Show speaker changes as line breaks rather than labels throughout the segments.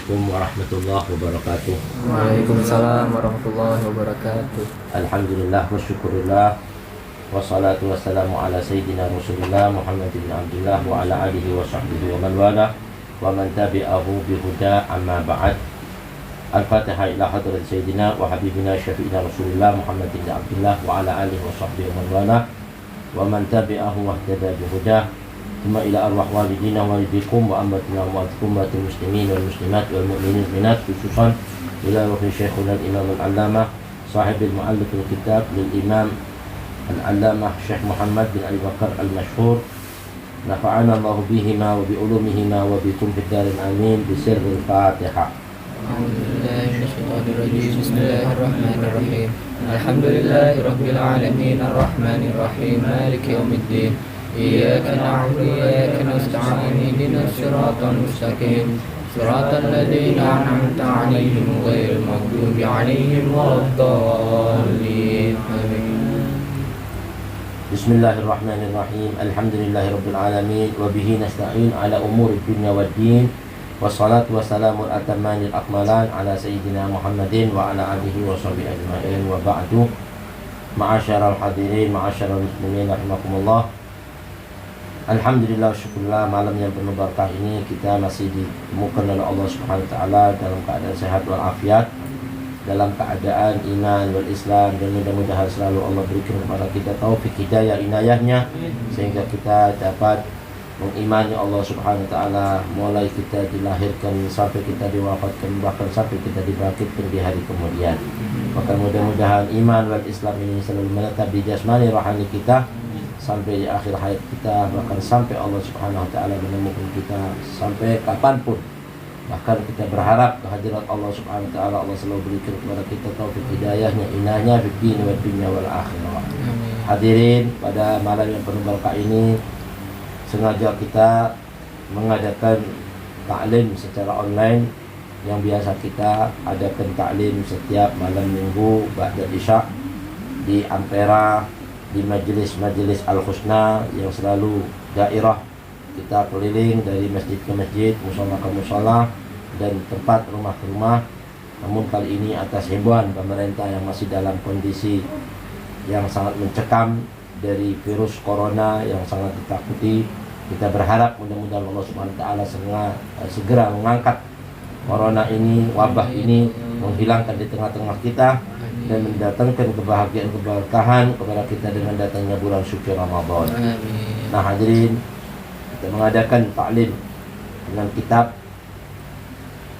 Assalamualaikum warahmatullahi wabarakatuh.
Waalaikumsalam warahmatullahi wabarakatuh.
Alhamdulillah wa syukurillah wassalatu wassalamu ala sayyidina Rasulillah Muhammad bin Abdullah wa ala alihi wa sahbihi wa man wala wa man tabi'ahu bihuda amma ba'd. Al-Fatihah ila hadrat sayyidina wa habibina syafi'ina Rasulillah Muhammad bin Abdullah wa ala alihi wa sahbihi wa man wala wa man tabi'ahu wa ihtada bihuda. Thumma ila arwah walidina walidikum wa ammatina wa ummatil muslimin wal muslimat wal mu'minin minat, khususan ila ruhi syekhuna al-imam al-allamah sahib al-mu'allif al-kitab lil imam al-allamah Syekh Muhammad bin Abi Bakar al-Mashhur, nafa'ana Allah bihima wa bi ulumihima wa bikum fid darin amin, bi sirril Fatihah.
Bismillahirrahmanirrahim. Alhamdulillahirabbil alamin arrahmanir rahim maliki yaumiddin. Iyyaka na'budu wa iyyaka nasta'in ihdinas siratal mustaqim siratal ladzina an'amta 'alaihim ghairil maghdubi 'alaihim waladdallin. Amin.
Bismillahirrahmanirrahim. Alhamdulillahirabbil alamin wa bihi nasta'in ala umuri dunya waddin. Wassalatu wassalamu al-atammanil akmalan ala sayyidina Muhammadin wa ala alihi wa sahbihi ajma'in wa ba'du. Ma'asyaral hadirin, ma'asyaral muslimin rahimakumullah. Alhamdulillah, syukurlah, malam yang penuh barakah ini kita masih ditemukan oleh Allah Subhanahu wa taala dalam keadaan sehat walafiat, dalam keadaan iman wal Islam, dan mudah-mudahan selalu Allah berikan kepada kita taufik hidayah inayahnya sehingga kita dapat mengimani Allah Subhanahu wa taala mulai kita dilahirkan sampai kita diwafatkan, bahkan sampai kita dibangkitkan di hari kemudian. Maka mudah-mudahan iman wal Islam ini selalu menetap di jasmani rohani kita sampai di akhir hayat kita, bahkan sampai Allah Subhanahu wa taala menemukan kita sampai kapanpun. Bahkan kita berharap kehadirat Allah Subhanahu wa taala, Allah selalu berikan kepada kita taufik hidayahnya, inahnya fid din wa dunya wal akhirah. Hadirin, pada malam yang penuh barakah ini sengaja kita mengadakan taklim secara online yang biasa kita adakan taklim setiap malam minggu ba'da isya di Ampera, di majelis Al-Husna yang selalu dairah kita keliling dari masjid ke masjid, musala ke musala, dan tempat rumah ke rumah. Namun kali ini atas himbauan pemerintah yang masih dalam kondisi yang sangat mencekam dari virus corona yang sangat ditakuti, kita berharap mudah-mudahan Allah Subhanahu wa taala segera mengangkat corona ini, wabah ini, menghilangkan di tengah-tengah kita dan mendatangkan kebahagiaan keberkahan kepada kita dengan datangnya bulan suci Ramadan. Nah hadirin, kita mengadakan taklim dengan kitab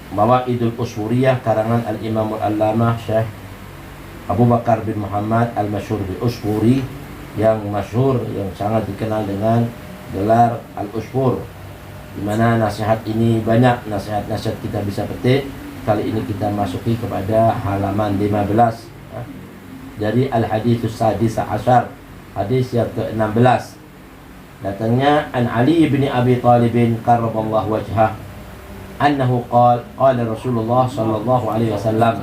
Mawaidul Usfuriyah karangan Al-Imam Al-Allamah Syekh Abu Bakar bin Muhammad Al-Mashhur bin Usfuri, yang masyhur, yang sangat dikenal dengan gelar Al-Usfur, di mana nasihat ini banyak, nasihat-nasihat kita bisa petik. Kali ini kita masuki kepada halaman 15 dari Al-Haditsus Sadis Asyar, hadis yang ke-16. Datangnya an Ali bin Abi Thalib karramallahu wajhah annahu qala Rasulullah sallallahu alaihi wasallam,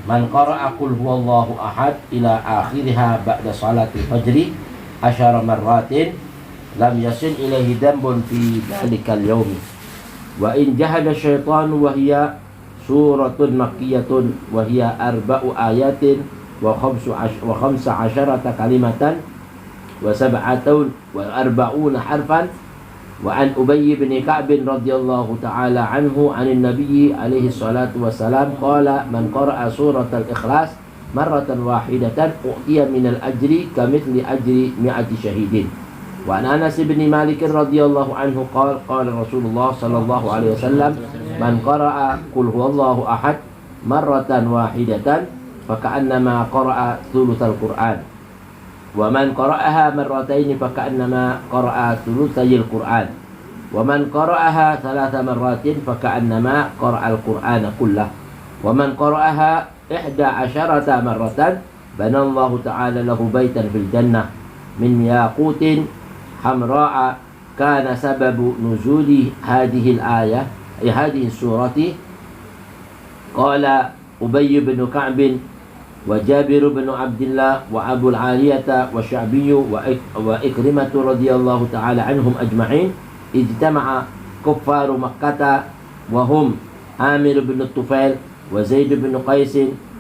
man qara'a qul huwallahu ahad ila akhiriha ba'da salatil fajri 10 marratin lam yasil ilaihi dhanbun fi dhalikal yawmi wa in jahada syaitanu wa hiya suratun makkiyatun wa hiya arba'u ayatin wa khamsa asyarata kalimatan wa sab'atun wa arba'una harfan. Wa an Ubay bin Ka'b radhiyallahu ta'ala anhu 'anil nabiy alaihi salatu wassalam qala man qara'a suratal ikhlas marratan wahidatan u'tiya minal ajri kamithli ajri mi'ati syahidin. Wa an Anas bin Malik radhiyallahu anhu qala qala Rasulullah sallallahu alaihi wasallam man qara'a qul huwallahu ahad marratan wahidatan faka'annama qara'a thulutsal Qur'an wa man qara'aha marrataini faka'annama qara'a thulutsayil Qur'an wa man qara'aha thalatha marratin faka'annama qara'al Qur'ana kullah wa man qara'aha 11 marratan banallahu ta'ala lahu baitan fil jannah min yaqutin hamra'a kana sababu nuzuli hadhihi al-ayah hadhihi surati. Qala Ubay bin Ka'b wa Jabir bin Abdullah wa Abu al-Aliyah wa Sya'bi wa Ikrimah radhiyallahu ta'ala anhum ajma'in ijtama'a kuffaru Makkah wa hum Amir bin Tufail wa Zaid bin Qais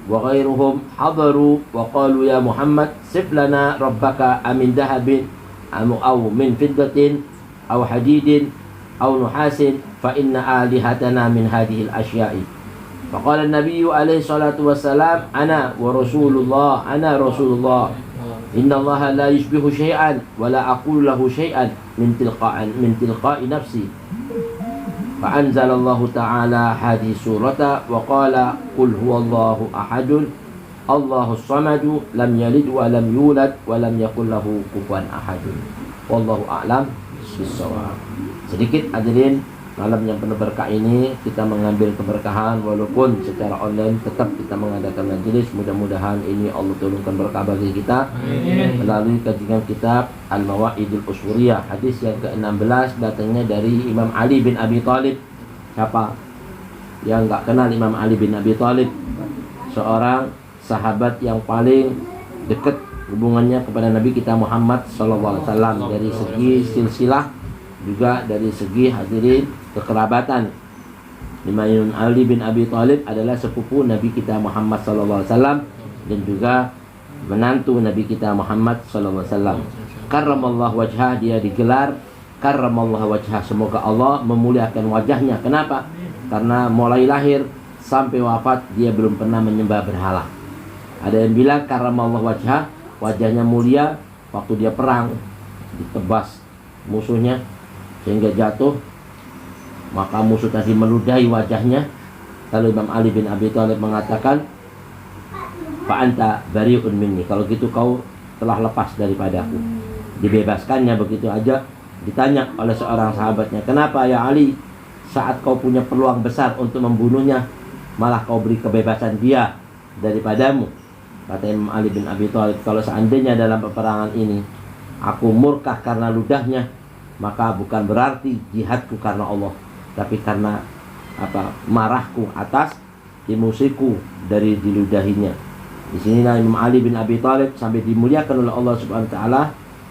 wa ghairuhum hadaru wa qalu ya Muhammad sif lana rabbaka amin dahabin aw min fiddatin aw hadidin aw nuhasin fa inna alihatana min hadhihi al-asya'i. Faqala an-nabiy alaihi salatu wassalam ana Rasulullah inna Allah la yushbihu syai'an wa la aqulu lahu syai'an min tilqa'i nafsi. فأنزل الله تعالى هذه السورة وقال قل هو الله أحد الله الصمد لم يلد ولم يولد ولم يكن له كفوا أحد والله أعلم بالصواب. Sedikit hadirin, malam yang penuh berkah ini kita mengambil keberkahan walaupun secara online tetap kita mengadakan majelis. Mudah-mudahan ini Allah turunkan berkah bagi kita melalui kajian kitab Al-Mawa'idul Ushuriyah. Hadis yang ke-16 datangnya dari Imam Ali bin Abi Thalib. Siapa yang enggak kenal Imam Ali bin Abi Thalib? Seorang sahabat yang paling dekat hubungannya kepada Nabi kita Muhammad SAW dari segi silsilah, juga dari segi hadirin kekerabatan. Imam Ali bin Abi Thalib adalah sepupu Nabi kita Muhammad SAW dan juga menantu Nabi kita Muhammad SAW. Karramallahu wajhah, dia digelar karramallahu wajhah, semoga Allah memuliakan wajahnya. Kenapa? Karena mulai lahir sampai wafat dia belum pernah menyembah berhala. Ada yang bilang karramallahu wajhah, wajahnya mulia waktu dia perang, ditebas musuhnya sehingga jatuh, maka musuh tadi meludahi wajahnya. Lalu Imam Ali bin Abi Thalib mengatakan, fa anta bari'un minni, kalau gitu kau telah lepas daripadaku. Dibebaskannya begitu aja. Ditanya oleh seorang sahabatnya, kenapa ya Ali, saat kau punya peluang besar untuk membunuhnya, malah kau beri kebebasan dia daripadamu? Kata Imam Ali bin Abi Thalib, kalau seandainya dalam peperangan ini aku murka karena ludahnya, maka bukan berarti jihadku karena Allah, tapi karena marahku atas emosiku dari diludahinya. Di sinilah Imam Ali bin Abi Thalib sampai dimuliakan oleh Allah Subhanahu wa taala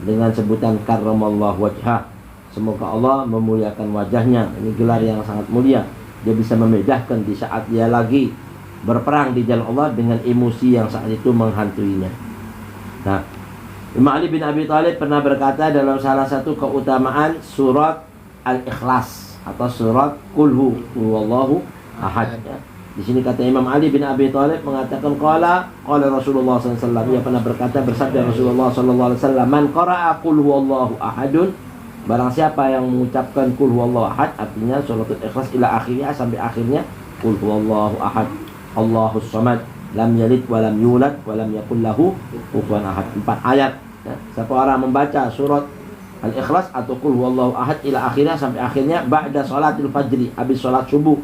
dengan sebutan karramallahu wajhah, semoga Allah memuliakan wajahnya. Ini gelar yang sangat mulia. Dia bisa membedakan di saat dia lagi berperang di jalan Allah dengan emosi yang saat itu menghantuinya. Nah, Imam Ali bin Abi Thalib pernah berkata dalam salah satu keutamaan surat Al-Ikhlas atau surat Qul huwallahu ahad. Ya. Di sini kata Imam Ali bin Abi Thalib mengatakan qala Rasulullah SAW, ia pernah berkata, bersabda Rasulullah SAW, man qara'a Qul huwallahu ahadun, barang siapa yang mengucapkan Qul huwallahu ahad, artinya suratul Ikhlas ila akhirnya, sampai akhirnya Qul huwallahu ahad Allahus samad lam yalid wa lam yulad wa lam yakul lahu kufuwan ahad. 4 ayat. Ya. Siapa orang membaca surat Al-Ikhlas atau Qul huwallahu ahad ila akhirnya, sampai akhirnya ba'da salatil fajri, habis salat subuh.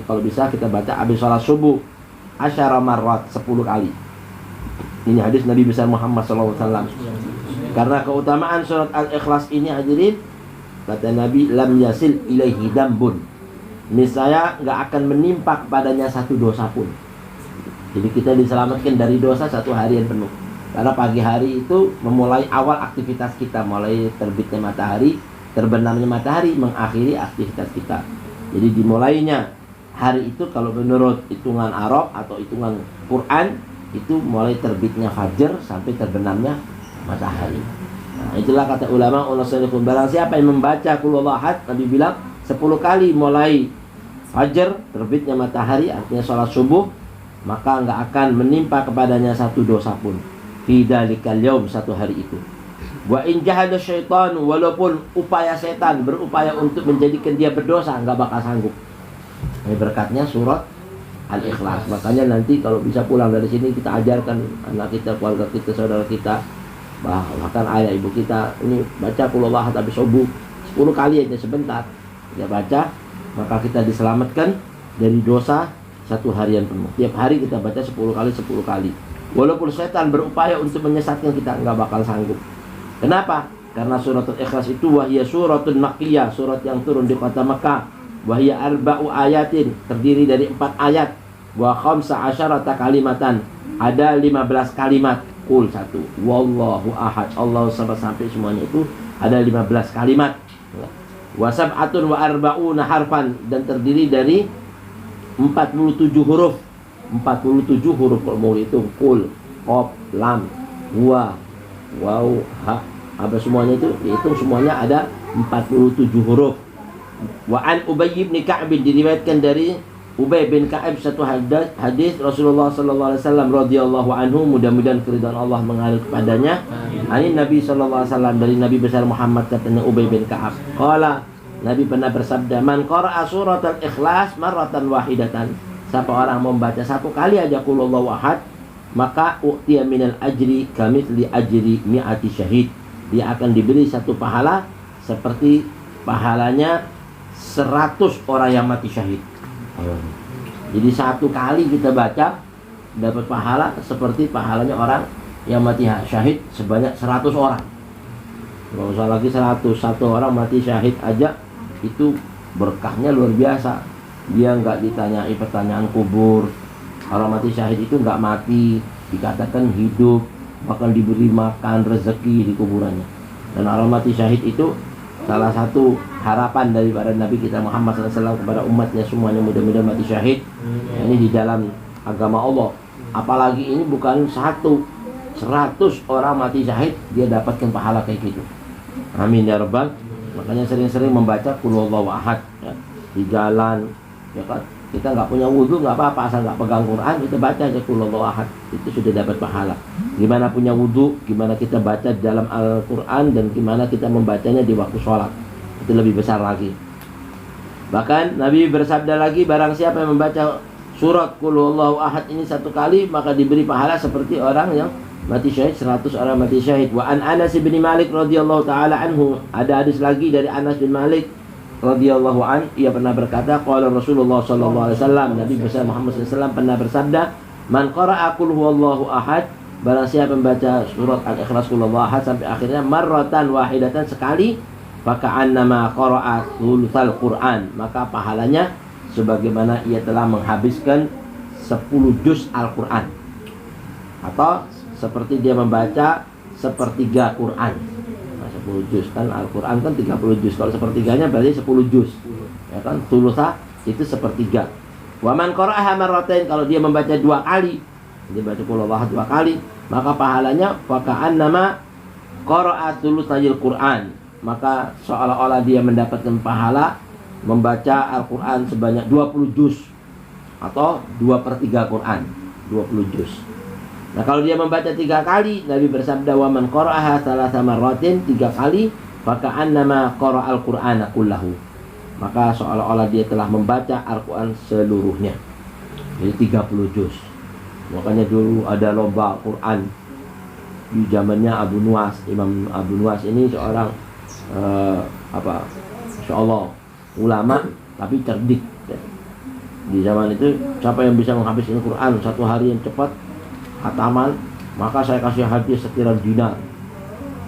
Kalau bisa kita baca habis salat subuh 10 marrat, 10 kali. Ini hadis Nabi besar Muhammad SAW. Karena keutamaan surat Al-Ikhlas ini hadirin, kata Nabi, lam yasil ilaihi dambun, niscaya nggak akan menimpa kepadanya satu dosa pun. Jadi kita diselamatkan dari dosa 1 harian penuh. Karena pagi hari itu memulai awal aktivitas kita, mulai terbitnya matahari, terbenamnya matahari, mengakhiri aktivitas kita. Jadi dimulainya hari itu kalau menurut hitungan Arab atau hitungan Quran itu mulai terbitnya fajar sampai terbenamnya matahari. Nah, itulah kata ulama unasalihun, barang siapa yang membaca Qul huwallahu ahad, Nabi bilang 10 kali mulai fajar, terbitnya matahari, artinya sholat subuh, maka enggak akan menimpa kepadanya satu dosa pun. Fi dalikal yaum, satu hari itu. Wa in jahada syaitan, walaupun upaya setan berupaya untuk menjadikan dia berdosa, enggak bakal sanggup. Ini berkatnya surat Al-Ikhlas. Makanya nanti kalau bisa pulang dari sini kita ajarkan anak kita, keluarga kita, saudara kita, bahkan ayah ibu kita, ini baca Qul huwallahu ahad habis subuh 10 kali aja sebentar. Dia baca, maka kita diselamatkan dari dosa 1 harian penuh. Tiap hari kita baca 10 kali 10 kali. Walaupun setan berupaya untuk menyesatkan kita, enggak bakal sanggup. Kenapa? Karena suratul Ikhlas itu wahya suratun makkiyah, surat yang turun di kota Makkah. Wahya arba'u ayatin, terdiri dari 4 ayat. Wa khamsa asyarata kalimatan, ada 15 kalimat. Qul 1, wallahu ahad, Allah sampai semuanya itu ada 15 kalimat. Wa sab'atun wa arba'una harfan, dan terdiri dari 47 huruf. 47 huruf kalau mau hitung. Kul, qaf, lam, wa, waw, ha, apa semuanya itu dihitung semuanya ada 47 huruf. Wa an Ubay bin Ka'ab, diriwayatkan dari Ubay bin Ka'ab satu hadis Rasulullah sallallahu alaihi wasallam radhiyallahu anhu, mudah-mudahan keridhaan Allah mengalir kepadanya. Ani Nabi sallallahu alaihi wasallam, dari Nabi besar Muhammad, katanya Ubay bin Ka'ab, qala, Nabi pernah bersabda, man qara'a surat al-ikhlas marratan wahidatan, siapa orang membaca satu kali aja qul huwallahu ahad, maka u'tiya minal ajri kamitsli ajri mi'ati syahid, dia akan diberi satu pahala seperti pahalanya 100 orang yang mati syahid. Jadi satu kali kita baca dapat pahala seperti pahalanya orang yang mati syahid sebanyak 100 orang. Nggak usah lagi 100, satu orang mati syahid aja itu berkahnya luar biasa. Dia nggak ditanyai pertanyaan kubur. Orang mati syahid itu nggak mati, dikatakan hidup, bahkan diberi makan rezeki di kuburannya. Dan orang mati syahid itu salah satu harapan daripada Nabi kita Muhammad SAW kepada umatnya semuanya, mudah-mudahan mati syahid. Ini di dalam agama Allah. Apalagi ini bukan 100 orang mati syahid dia dapatkan pahala kayak gitu. Amin ya rabbal. Makanya sering-sering membaca qul huwallahu ahad ya, di jalan ya kan. Kita nggak punya wudhu nggak apa-apa, asal nggak pegang Quran kita baca aja qul huwallahu ahad, itu sudah dapat pahala. Gimana punya wudhu, gimana kita baca dalam Al-Quran, dan gimana kita membacanya di waktu sholat, itu lebih besar lagi. Bahkan Nabi bersabda lagi, barang siapa yang membaca surat qul huwallahu ahad ini satu kali, maka diberi pahala seperti orang yang mati syahid, 100 orang mati syahid. Wa an Anas bin Malik radhiyallahu taala anhu, ada hadis lagi dari Anas bin Malik radhiyallahu an, ia pernah berkata, qala Rasulullah sallallahu alaihi wasallam, Nabi besar Muhammad sallallahu alaihi wasallam pernah bersabda, man qara'a qul huwallahu ahad, barang siapa membaca surat al-ikhlas qul huwallahu ahad sampai akhirnya marratan wahidatan, sekali, faka'annama qara'a thulutsal Qur'an, maka pahalanya sebagaimana ia telah menghabiskan 10 juz Al-Qur'an, atau seperti dia membaca sepertiga Quran. 10 juz kan, Al-Quran kan 30 juz, kalau sepertiganya berarti 10 juz ya kan, thulutsa itu sepertiga. Wa man qara'aha marratain, kalau dia membaca 2 kali, dia baca qul huwallahu 2 kali, maka pahalanya faka'annama qara'a thulutsal Quran, maka seolah-olah dia mendapatkan pahala membaca Al-Quran sebanyak 20 juz, atau 2/3 Quran, 20 juz. Nah kalau dia membaca 3 kali, Nabi bersabda, wa man qara'aha thalatha marratin, 3 kali, faka'annama qara'al Qur'ana kullahu, maka seolah-olah dia telah membaca Al-Quran seluruhnya. Jadi 30 juz. Makanya dulu ada lomba Quran di zamannya Abu Nuwas. Imam Abu Nuwas ini seorang insyaallah ulama tapi cerdik. Di zaman itu siapa yang bisa menghabiskan Quran satu hari yang cepat khataman, maka saya kasih hadiah sekitar dinar.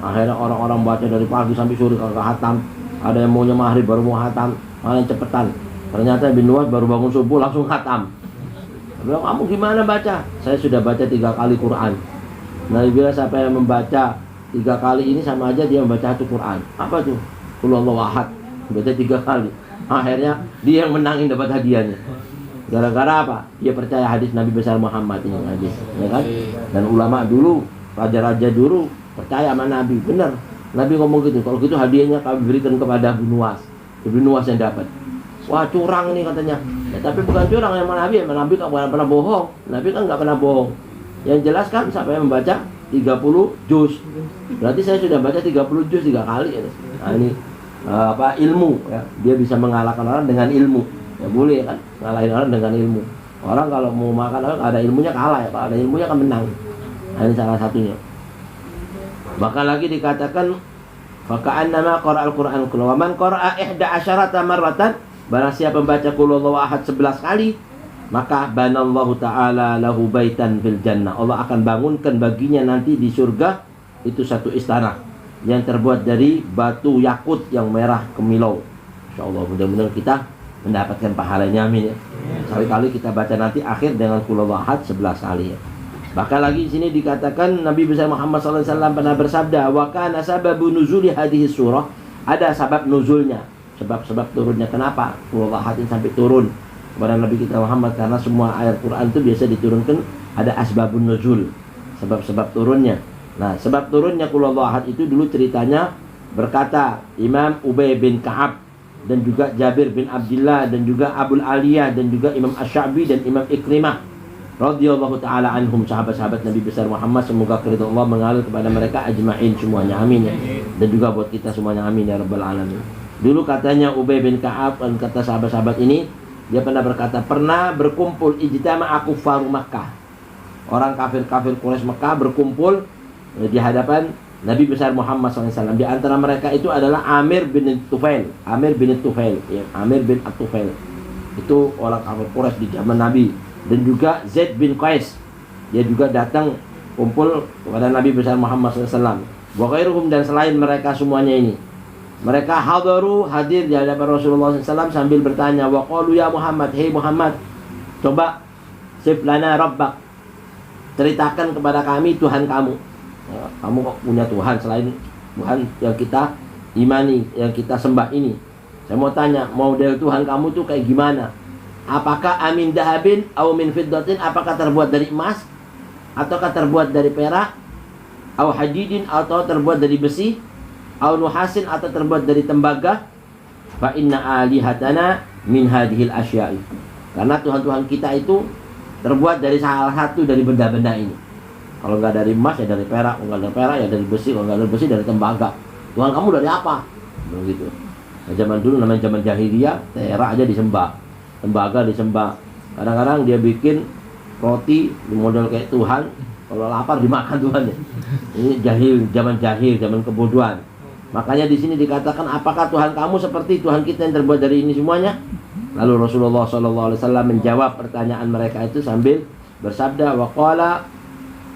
Akhirnya orang-orang baca dari pagi sampai sore kagak khatam. Ada yang maunya maghrib baru mau khatam, mana yang cepetan. Ternyata Ibn Nuwas baru bangun subuh langsung khatam. Dia bilang, kamu gimana baca? Saya sudah baca 3 kali Quran. Nabi bilang, siapa yang membaca 3 kali ini sama aja dia membaca 1 Quran. Apa tuh? Qul huwallahu ahad, baca 3 kali. Akhirnya dia yang menangin dapat hadiahnya. Gara-gara apa? Dia percaya hadis Nabi besar Muhammad ini hadis, ya kan? Dan ulama dulu, raja-raja dulu percaya sama Nabi, benar. Nabi ngomong gitu, kalau gitu hadiahnya kami berikan kepada Ibn Nuwas. Ibn Nuwas yang dapat. Wah curang ini katanya. Ya, tapi bukan curang yang Nabi kan bukan pernah bohong. Nabi kan nggak pernah bohong. Yang jelas kan siapa yang membaca 30 juz. Berarti saya sudah baca 30 juz 3 kali ya. Nah ini ilmu ya. Dia bisa mengalahkan orang dengan ilmu. Ya boleh kan, ngalahin orang dengan ilmu. Orang kalau mau makan orang ada ilmunya kalah ya, kalau ada ilmunya kan menang. Nah, ini salah satunya. Bahkan lagi dikatakan faka'annama qara'al Qur'an kullu wa man qara'a 11 marratan, barang siapa membaca qul huwallahu ahad 11 kali, maka banallahu ta'ala lahu baitan fil jannah, Allah akan bangunkan baginya nanti di surga itu satu istana yang terbuat dari batu yakut yang merah kemilau. Insyaallah mudah-mudahan kita mendapatkan pahalanya, amin ya. Sekali-kali kita baca nanti akhir dengan qul huwallahu ahad 11 kali ya. Bahkan lagi di sini dikatakan Nabi besar Muhammad sallallahu alaihi wasallam pernah bersabda, wa kana sababu nuzuli hadhihi surah, ada sebab nuzulnya, sebab-sebab turunnya. Kenapa qul huwallahu ahad sampai turun? kepada Nabi kita Muhammad, karena semua ayat Quran itu biasa diturunkan ada asbabun nuzul, sebab-sebab turunnya. Nah, sebab turunnya Qul Huwallahu Ahad itu dulu ceritanya berkata Imam Ubay bin Ka'ab dan juga Jabir bin Abdullah dan juga Abul Aliyah dan juga Imam Asy-Sya'bi dan Imam Ikrimah radhiyallahu taala anhum, sahabat-sahabat Nabi besar Muhammad, semoga keridhaan Allah mengalir kepada mereka ajma'in semuanya, amin ya. Dan juga buat kita semuanya, amin ya rabbal alamin. Dulu katanya Ubay bin Ka'ab, dan kata sahabat-sahabat ini, dia pernah berkata, pernah berkumpul ijtama'a kufaru Makkah, orang kafir-kafir Quraisy Makkah berkumpul di hadapan Nabi besar Muhammad SAW. Di antara mereka itu adalah Amir bin Tufail. Amir bin Tufail, ya, Amir bin At-Tufail. Itu orang kafir Quraisy di zaman Nabi. Dan juga Zaid bin Qais, dia juga datang kumpul kepada Nabi besar Muhammad SAW. Wa ghairuhum, dan selain mereka semuanya ini, mereka hadir di hadapan Rasulullah SAW sambil bertanya, wa qalu ya Muhammad, hei Muhammad, coba sif lana rabbak, ceritakan kepada kami Tuhan kamu. Ya, kamu kok punya Tuhan selain Tuhan yang kita imani, yang kita sembah ini. Saya mau tanya, model Tuhan kamu tuh kayak gimana? Apakah amin dahabin atau min fiddatin, apakah terbuat dari emas ataukah terbuat dari perak, atau hadidin, atau terbuat dari besi, atau nuhasin, atau terbuat dari tembaga? Fa inna alihatana min hadhil asya'i, karena Tuhan-Tuhan kita itu terbuat dari salah satu dari benda-benda ini. Kalau nggak dari emas ya dari perak, kalau nggak dari perak ya dari besi, kalau nggak dari besi dari tembaga. Tuhan kamu dari apa? Begitu. Nah, zaman dulu namanya zaman jahiliyah, perak aja disembah, tembaga disembah. Kadang-kadang dia bikin roti di model kayak Tuhan, kalau lapar dimakan Tuhan ya. Ini jahil, zaman kebodohan. Makanya di sini dikatakan, apakah Tuhan kamu seperti Tuhan kita yang terbuat dari ini semuanya? Lalu Rasulullah SAW menjawab pertanyaan mereka itu sambil bersabda, waqala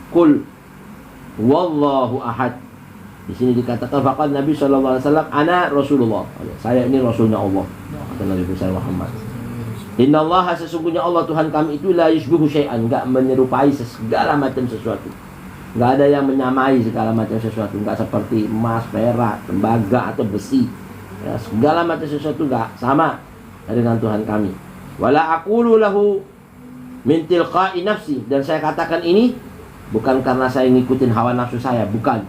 qul wallahu ahad. Di sini dikatakan faqad Nabi SAW, ana Rasulullah, saya ini Rasulnya Allah, kata Nabi besar Muhammad. Innallaha, sesungguhnya Allah Tuhan kami itu la yushbihu syai'an, enggak menyerupai segala macam sesuatu. Enggak ada yang menyamai segala macam sesuatu, enggak seperti emas, perak, tembaga atau besi. Ya, segala macam sesuatu enggak sama dengan Tuhan kami. Wala aqulu lahu min tilqa'i nafsi, dan saya katakan ini bukan karena saya ngikutin hawa nafsu saya, bukan.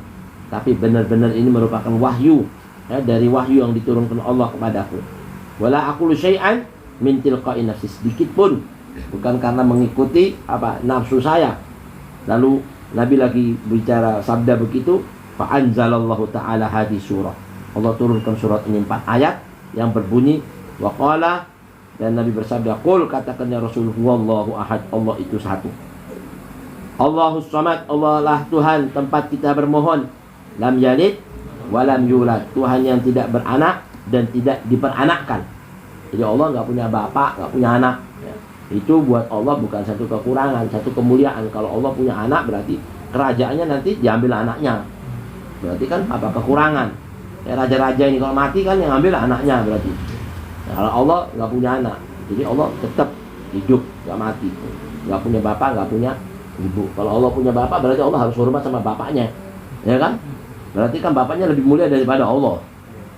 Tapi benar-benar ini merupakan wahyu, ya, dari wahyu yang diturunkan Allah kepadaku. Wala aqulu syai'an min tilqa'i nafsi, sedikit pun bukan karena mengikuti nafsu saya. Lalu Nabi lagi bicara sabda begitu, fa anzalallahu ta'ala hadhihi surah. Allah turunkan surat ini 4 ayat yang berbunyi wa qala, dan Nabi bersabda, qul, katakan ya Rasul, huwallahu ahad, Allah itu satu. Allahus samad, Allah lah Tuhan tempat kita bermohon. Lam yalid wa lam yulad, Tuhan yang tidak beranak dan tidak diperanakkan. Jadi Allah nggak punya bapak, nggak punya anak. Ya. Itu buat Allah bukan satu kekurangan, satu kemuliaan. Kalau Allah punya anak berarti kerajaannya nanti diambil anaknya. Berarti kan apa kekurangan? Kayak raja-raja ini kalau mati kan yang ambil anaknya berarti. Nah, kalau Allah nggak punya anak, jadi Allah tetap hidup, nggak mati. Nggak punya bapak, nggak punya ibu. Kalau Allah punya bapak berarti Allah harus hormat sama bapaknya, ya kan? Berarti kan bapaknya lebih mulia daripada Allah.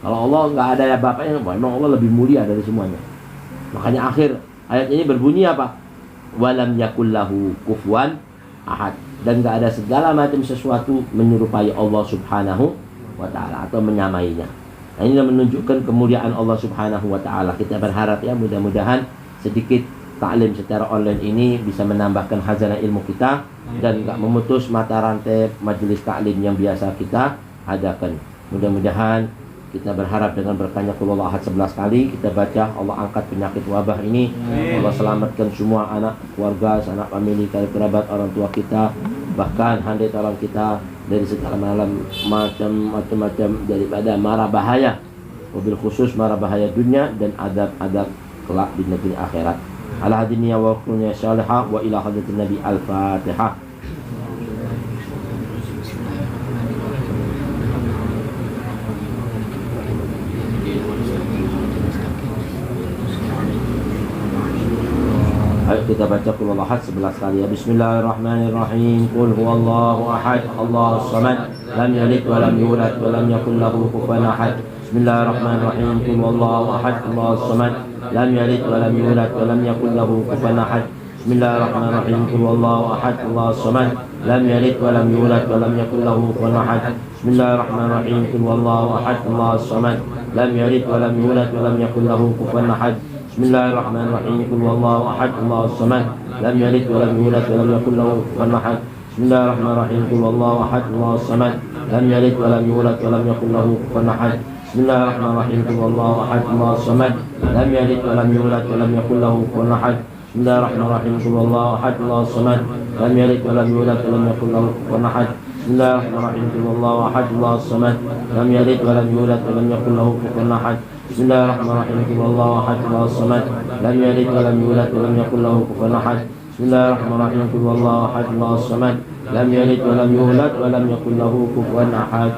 Kalau Allah nggak ada ya bapaknya, memang Allah lebih mulia dari semuanya. Makanya akhir ayat ini berbunyi apa? Walam yakullahu kufuwan ahad, dan nggak ada segala macam sesuatu menyerupai Allah Subhanahu wa Ta'ala atau menyamainya. Nah, ini menunjukkan kemuliaan Allah Subhanahu wa Ta'ala. Kita berharap ya mudah-mudahan sedikit taklim secara online ini bisa menambahkan khazanah ilmu kita dan nggak memutus mata rantai majelis taklim yang biasa kita adakan. Mudah-mudahan kita berharap dengan berkahnya Qul Huwallahu Ahad 11 kali kita baca, Allah angkat penyakit wabah ini. Allah selamatkan semua anak keluarga, anak famili, kerabat, orang tua kita, bahkan handai tolong kita dari segala macam-macam daripada mara bahaya, wabil khusus mara bahaya dunia dan adab-adab kelak di negeri akhirat. Ala hadiniya wa qulnya salihah wa ila hadratin Nabi al-Fatihah. Ayo kita baca Qul Huwallahu Ahad 11 kali ya. Bismillahirrahmanirrahim. Qul huwallahu ahad, Allahus samad, lam yalid wa lam yulad wa lam yakul lahu kufuwan ahad. Bismillahirrahmanirrahim. Qul huwallahu ahad, Allahus samad, لم يلد ولم يولد ولم يكن له كفوا أحد. بسم الله الرحمن الرحيم. قل هو الله أحد الله الصمد لم يلد ولم يولد ولم يكن له كفوا أحد. بسم الله الرحمن الرحيم. قل هو الله أحد الله الصمد لم يلد ولم يولد ولم يكن له كفوا أحد. بسم الله الرحمن الرحيم. قل هو الله أحد الله الصمد لم يلد ولم يولد ولم يكن له كفوا أحد. بسم الله الرحمن الرحيم. قل هو الله أحد الله الصمد لم يلد ولم يولد ولم يكن له كفوا أحد. بسم الله الرحمن الرحيم. قل هو الله أحد الله الصمد لم يلد ولم يولد ولم يكن له كفوا أحد. بسم الله الرحمن الرحيم. قل هو الله أحد الله الصمد لم يلد ولم يولد ولم يكن له كفوا أحد. بسم الله الرحمن الرحيم. قل هو الله أحد الله الصمد لم يلد ولم يولد ولم يكن له كفوا أحد. بسم الله الرحمن الرحيم. قل هو الله أحد الله الصمد لم يلد ولم يولد ولم يكن له كفوا أحد. بسم الله الرحمن الرحيم. قل هو الله أحد الله الصمد لم يلد ولم يولد ولم يكن له كفوا أحد.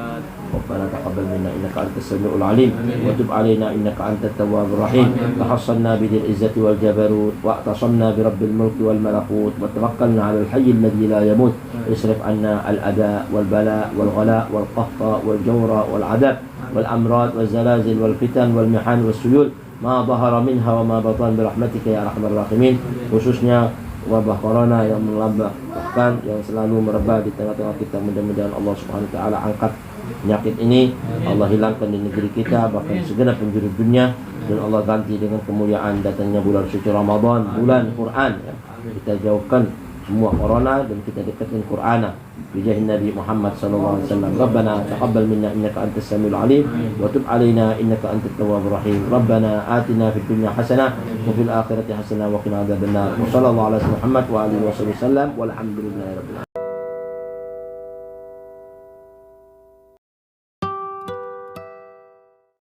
ربنا تقبل منا إنك أنت السميع العليم وتب علينا إنك أنت التواب الرحيم. تحصنا بذي العزة والجبروت واعتصمنا برب الملك والملكوت وتوكلنا على الحي الذي لا يموت. اصرف عنا الأذى والبلاء والغلاء والقهط والجور والعذاب والأمراض والزلازل والفتن والمحن والسيول ما ظهر منها وما بطن برحمتك يا أرحم الراحمين. Khususnya wabah corona yang melambahkan yang selalu merebak di tengah-tengah kita, mudah-mudahan Allah Subhanahu wa taala angkat penyakit ini, Allah hilangkan di negeri kita, bahkan segenap penjuru dunia, dan Allah ganti dengan kemuliaan datangnya bulan suci Ramadan, bulan Quran ya. Kita jauhkan semua corona dan kita dekatkan Qur'ana bijahin Nabi Muhammad sallallahu alaihi wasallam. Rabbana taqabbal minna innaka antas samiul alim wa tub alaina innaka antat tawwabur rahim. Rabbana atina fid dunya hasanah wa fil akhirati hasanah wa qina adzabannar. Wa sallallahu ala Muhammad wa alihi wasallam walhamdulillahi rabbil alamin.